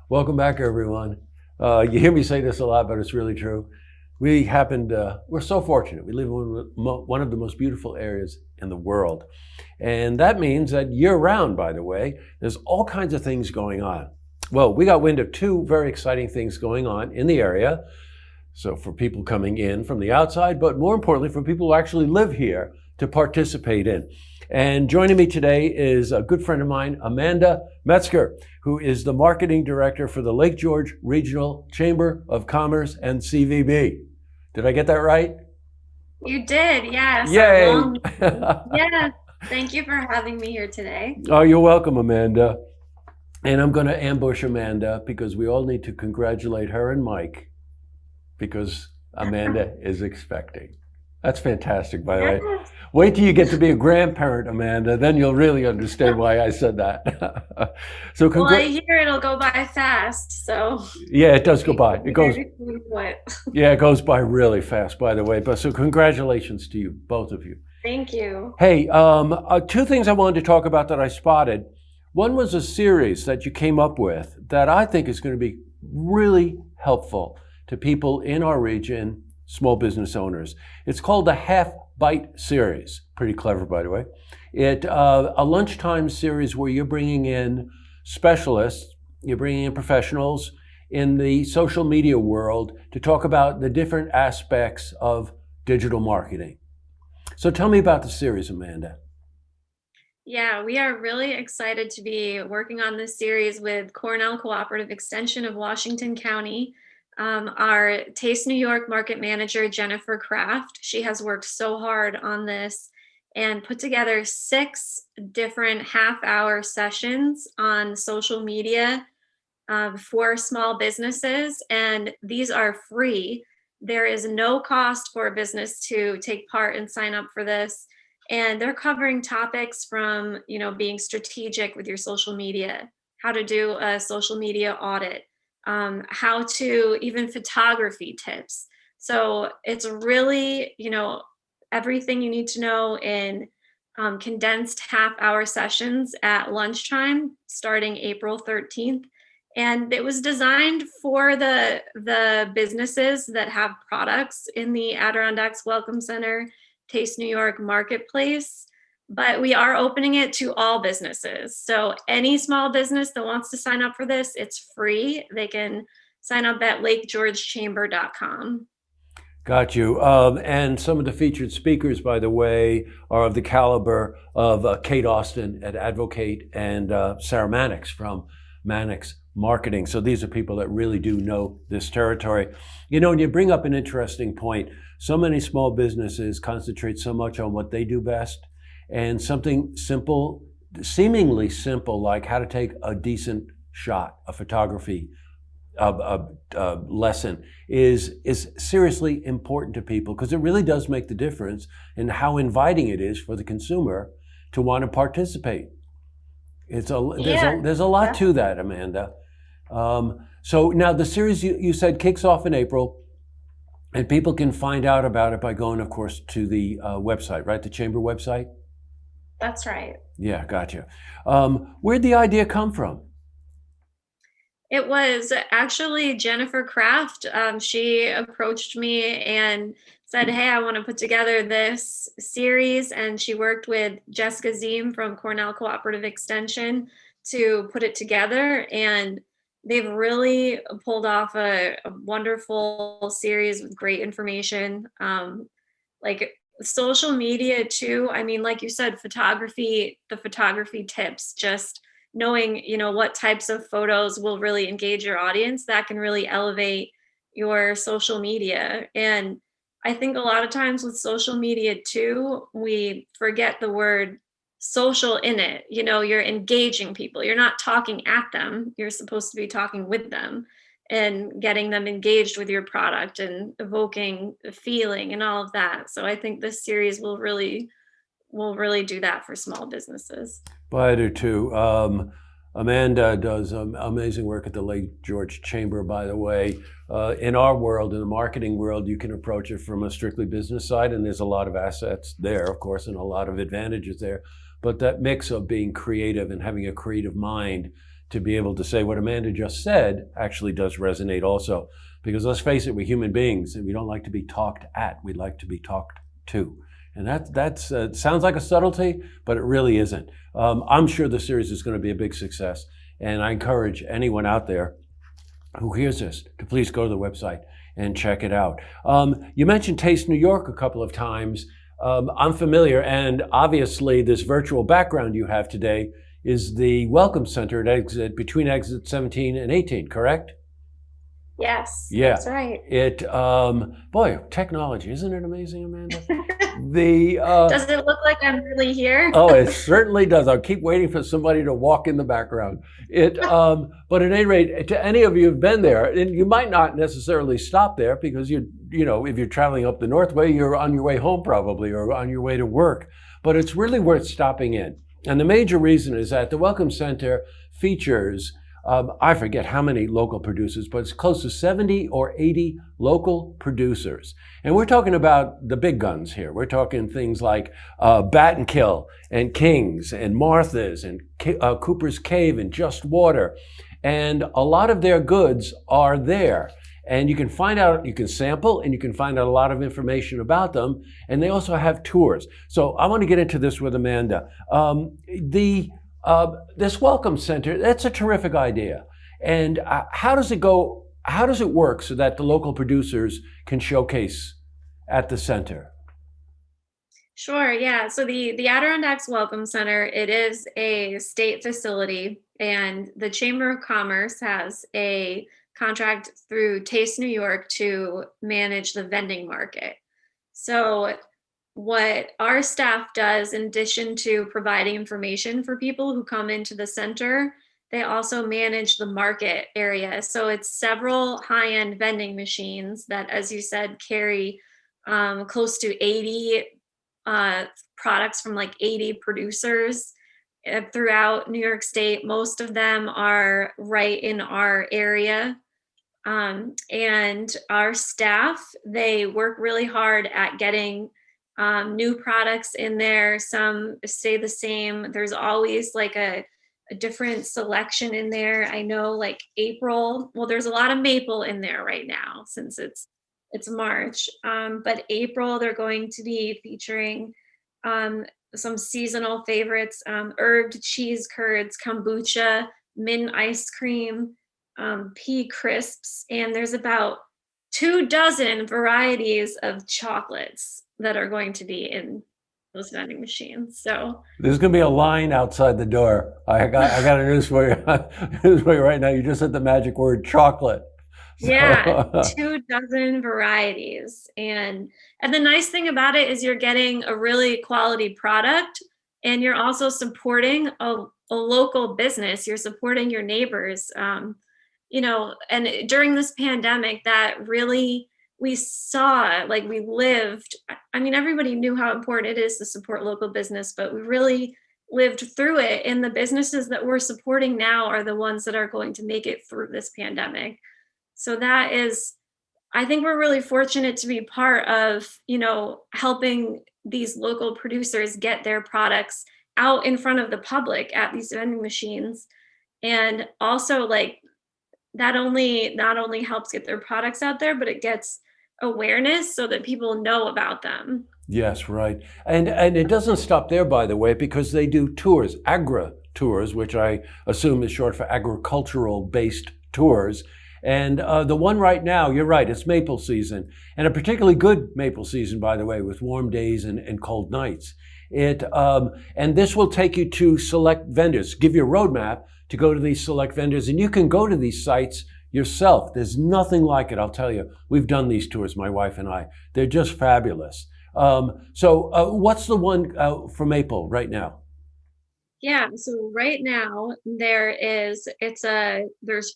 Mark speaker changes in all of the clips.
Speaker 1: Welcome back, everyone. You hear me say this a lot, but it's really true. We're so fortunate. We live in one of the most beautiful areas in the world. And that means that year round, by the way, there's all kinds of things going on. Well, we got wind of two very exciting things going on in the area. So for people coming in from the outside, but more importantly, for people who actually live here to participate in. And joining me today is a good friend of mine, Amanda Metzger, who is the marketing director for the Lake George Regional Chamber of Commerce and CVB. Did I get that right?
Speaker 2: You did, yes.
Speaker 1: Yay!
Speaker 2: Yeah. Thank you for having me here today.
Speaker 1: Oh, you're welcome, Amanda. And I'm going to ambush Amanda because we all need to congratulate her and Mike because Amanda is expecting. That's fantastic, by the way.
Speaker 2: Yes.
Speaker 1: Wait till you get to be a grandparent, Amanda. Then you'll really understand why I said that. So,
Speaker 2: Well, I hear it'll go by fast, so
Speaker 1: yeah, it does go by. It goes,
Speaker 2: very pleased with.
Speaker 1: yeah, it goes by really fast, by the way. But so, congratulations to you, both of you.
Speaker 2: Thank you.
Speaker 1: Hey, two things I wanted to talk about that I spotted. One was a series that you came up with that I think is going to be really helpful to people in our region, small business owners. It's called the Half Bite series. Pretty clever, by the way. A lunchtime series where you're bringing in specialists, you're bringing in professionals in the social media world to talk about the different aspects of digital marketing. So tell me about the series, Amanda.
Speaker 2: Yeah, we are really excited to be working on this series with Cornell Cooperative Extension of Washington County. Our Taste New York market manager, Jennifer Kraft, she has worked so hard on this and put together 6 different half-hour sessions on social media for small businesses, and these are free. There is no cost for a business to take part and sign up for this. And they're covering topics from, being strategic with your social media, how to do a social media audit, how to even photography tips. So it's really, everything you need to know in condensed half-hour sessions at lunchtime starting April 13th. And it was designed for the businesses that have products in the Adirondacks Welcome Center, Taste New York Marketplace, but we are opening it to all businesses. So any small business that wants to sign up for this, it's free. They can sign up at lakegeorgechamber.com.
Speaker 1: Got you. And some of the featured speakers, by the way, are of the caliber of Kate Austin at Advocate and Sarah Mannix from Mannix Marketing. So these are people that really do know this territory. And you bring up an interesting point. So many small businesses concentrate so much on what they do best, and something simple, seemingly simple, like how to take a decent shot, a photography lesson is seriously important to people because it really does make the difference in how inviting it is for the consumer to want to participate. There's a lot to that, Amanda. So now the series you said kicks off in April, and people can find out about it by going, of course, to the website, right? The chamber website?
Speaker 2: That's right.
Speaker 1: Yeah, gotcha. Where'd the idea come from?
Speaker 2: It was actually Jennifer Kraft. She approached me and said, "Hey, I want to put together this series." And she worked with Jessica Ziem from Cornell Cooperative Extension to put it together. And they've really pulled off a wonderful series with great information. Like social media too. I mean, like you said, photography, the photography tips, just knowing, what types of photos will really engage your audience, that can really elevate your social media. And I think a lot of times with social media too, we forget the word social in it. You're engaging people. You're not talking at them. You're supposed to be talking with them and getting them engaged with your product and evoking a feeling and all of that. So I think this series will really do that for small businesses.
Speaker 1: Well, I do too. Amanda does amazing work at the Lake George Chamber, by the way. In our world, in the marketing world, you can approach it from a strictly business side, and there's a lot of assets there, of course, and a lot of advantages there. But that mix of being creative and having a creative mind to be able to say what Amanda just said actually does resonate also. Because let's face it, we're human beings and we don't like to be talked at, we like to be talked to. And that's sounds like a subtlety, but it really isn't. I'm sure the series is going to be a big success. And I encourage anyone out there who hears this to please go to the website and check it out. You mentioned Taste New York a couple of times. I'm familiar, and obviously this virtual background you have today is the Welcome Center between exit 17 and 18, correct?
Speaker 2: Yes,
Speaker 1: Yeah.
Speaker 2: that's right.
Speaker 1: Boy, technology, isn't it amazing, Amanda?
Speaker 2: Does it look like I'm really here?
Speaker 1: Oh, it certainly does. I'll keep waiting for somebody to walk in the background. But at any rate, to any of you who've been there, and you might not necessarily stop there because if you're traveling up the Northway, you're on your way home probably or on your way to work. But it's really worth stopping in. And the major reason is that the Welcome Center features I forget how many local producers, but it's close to 70 or 80 local producers. And we're talking about the big guns here. We're talking things like Bat and Kill and Kings and Martha's and Cooper's Cave and Just Water. And a lot of their goods are there. And you can sample and you can find out a lot of information about them. And they also have tours. So I want to get into this with Amanda. This Welcome Center, that's a terrific idea. And how does it go? How does it work so that the local producers can showcase at the center?
Speaker 2: Sure, yeah. So the Adirondacks Welcome Center, it is a state facility, and the Chamber of Commerce has a contract through Taste New York to manage the vending market. So what our staff does, in addition to providing information for people who come into the center, they also manage the market area. So it's several high-end vending machines that, as you said, carry close to 80 products from like 80 producers throughout New York State. Most of them are right in our area. And our staff, they work really hard at getting new products in there. Some stay the same. There's always like a different selection in there. I know like April, well, there's a lot of maple in there right now since it's March. But April, they're going to be featuring some seasonal favorites, herbed cheese curds, kombucha, mint ice cream, pea crisps, and there's about 24 varieties of chocolates that are going to be in those vending machines. So
Speaker 1: there's going to be a line outside the door. I got a news for you. News for you right now. You just said the magic word, chocolate.
Speaker 2: So. Yeah, 24 varieties, and the nice thing about it is you're getting a really quality product, and you're also supporting a local business. You're supporting your neighbors. And during this pandemic, that really we saw, like we lived, I mean, everybody knew how important it is to support local business, but we really lived through it. And the businesses that we're supporting now are the ones that are going to make it through this pandemic. So that is, I think we're really fortunate to be part of, helping these local producers get their products out in front of the public at these vending machines. And also like, that not only helps get their products out there, but it gets awareness so that people know about them.
Speaker 1: Yes, right. And it doesn't stop there, by the way, because they do tours, agri tours, which I assume is short for agricultural based tours. And the one right now, you're right, it's maple season, and a particularly good maple season, by the way, with warm days and cold nights. And this will take you to select vendors, give you a roadmap to go to these select vendors, and you can go to these sites yourself. There's nothing like it, I'll tell you. We've done these tours, my wife and I. They're just fabulous. So what's the one for Maple right now?
Speaker 2: Yeah, so right now there's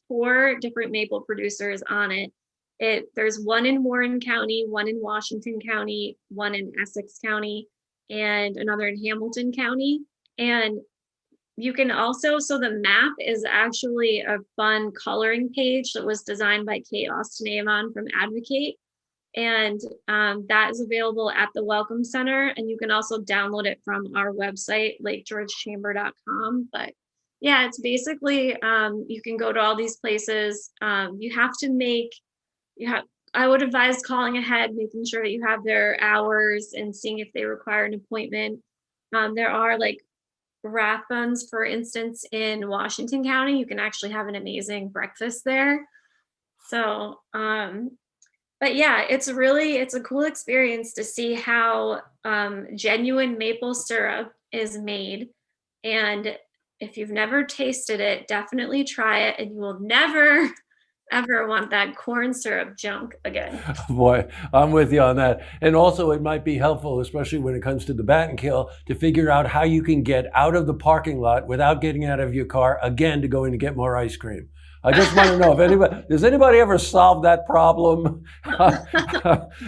Speaker 2: 4 different maple producers on it. There's one in Warren County, one in Washington County, one in Essex County, and another in Hamilton County. And you can also, so the map is actually a fun coloring page that was designed by Kate Austin-Avon from Advocate. And that is available at the Welcome Center. And you can also download it from our website, lakegeorgechamber.com. But Yeah, it's basically you can go to all these places. You have to make you have I would advise calling ahead, making sure that you have their hours and seeing if they require an appointment. There are like Rathbones, for instance, in Washington County. You can actually have an amazing breakfast there. So, but yeah, it's a cool experience to see how genuine maple syrup is made. And if you've never tasted it, definitely try it, and you will never ever want that corn syrup junk again.
Speaker 1: Boy, I'm with you on that. And also, it might be helpful, especially when it comes to the bat and kill, to figure out how you can get out of the parking lot without getting out of your car again to go in to get more ice cream. I just want to know if anybody does anybody ever solve that problem?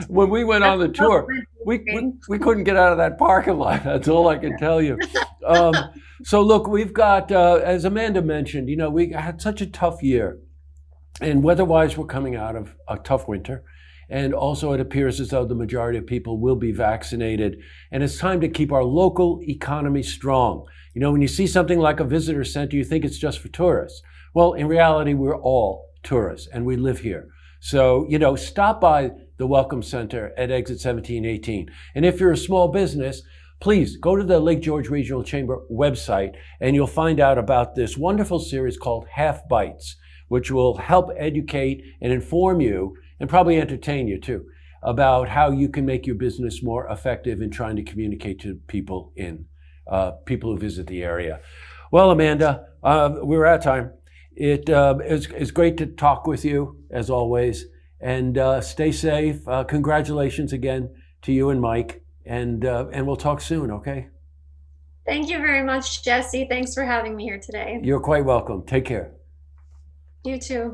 Speaker 1: When we went on
Speaker 2: That's
Speaker 1: the
Speaker 2: so
Speaker 1: tour, we couldn't get out of that parking lot. That's all I can tell you. Um, so look, we've got, as Amanda mentioned, we had such a tough year. And weather-wise, we're coming out of a tough winter. And also, it appears as though the majority of people will be vaccinated. And it's time to keep our local economy strong. When you see something like a visitor center, you think it's just for tourists. Well, in reality, we're all tourists and we live here. So, stop by the Welcome Center at exit 1718. And if you're a small business, please go to the Lake George Regional Chamber website and you'll find out about this wonderful series called Half Bites, which will help educate and inform you and probably entertain you too about how you can make your business more effective in trying to communicate to people who visit the area. Well, Amanda, we're out of time. It's great to talk with you as always, and stay safe. Congratulations again to you and Mike, and we'll talk soon. Okay?
Speaker 2: Thank you very much, Jesse. Thanks for having me here today.
Speaker 1: You're quite welcome. Take care.
Speaker 2: You too.